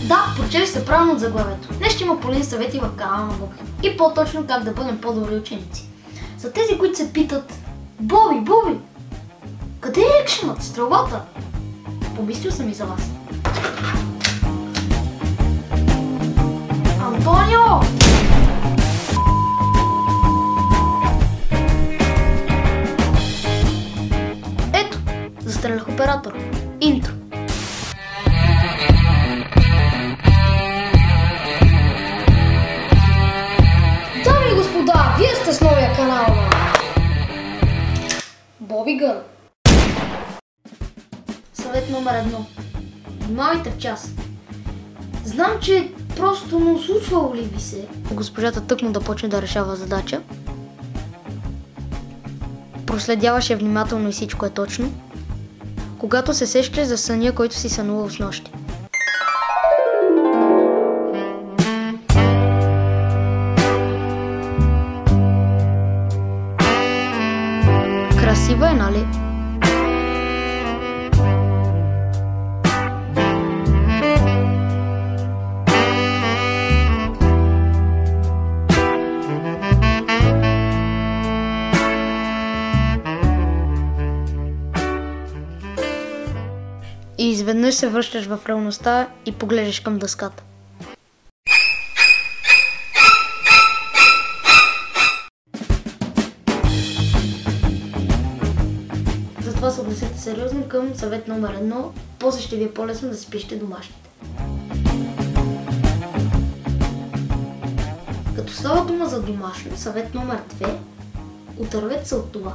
Да, прочели се правилно от заглавието. Днес ще има полезни съвети в канала на Боби. И по-точно как да бъдем по-добри ученици. За тези, които се питат: Боби, къде е екшенът, стрелбата? Помислил съм и за вас. Антонио! Ето, застрелях оператор. Интро. Дами и господа, вие сте с новия канал на Боби Гър. Съвет номер 1. Внимавайте в час. Знам, че просто не случвало ли ви се госпожата тъкмо да почне да решава задача. Проследяваше внимателно и всичко е точно. Когато се сещаше за съня, който си сънувал снощи. Красива е, нали? И изведнъж се връщаш в реалността и поглеждаш към дъската. Затова се отнесете сериозно към съвет номер 1. После ще ви е по-лесно да си пишете домашните. Като става дума за домашно, съвет номер 2. Отървете се от това.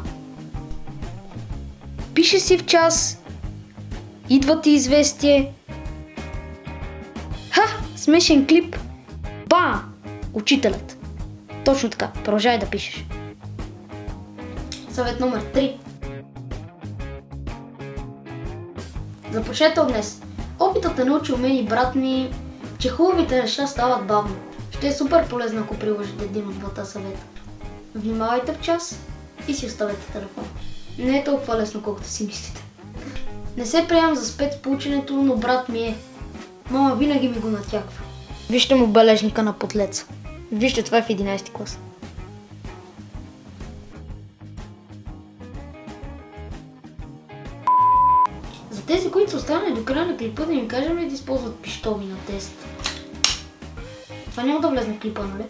Пише си в час. Идва ти известие. Смешен клип. Ба! Учителят. Точно така. Продължай да пишеш. Съвет номер 3. Започнете от днес. Опитът е научил мен и брат ми, че хубавите неща стават бавно. Ще е супер полезно, ако приложите един от двата съвета. Внимавайте в час и си оставете телефон. Не е толкова лесно, колкото си мислите. Не се приемам за спец по ученето, но брат ми е. Мама винаги ми го натяква. Вижте му бележника на подлеца. Вижте, това е в 11 клас. За тези, които са останали до края на клипа, да им кажем ли да използват пищови на тест? Това няма да влезне в клипа, нали?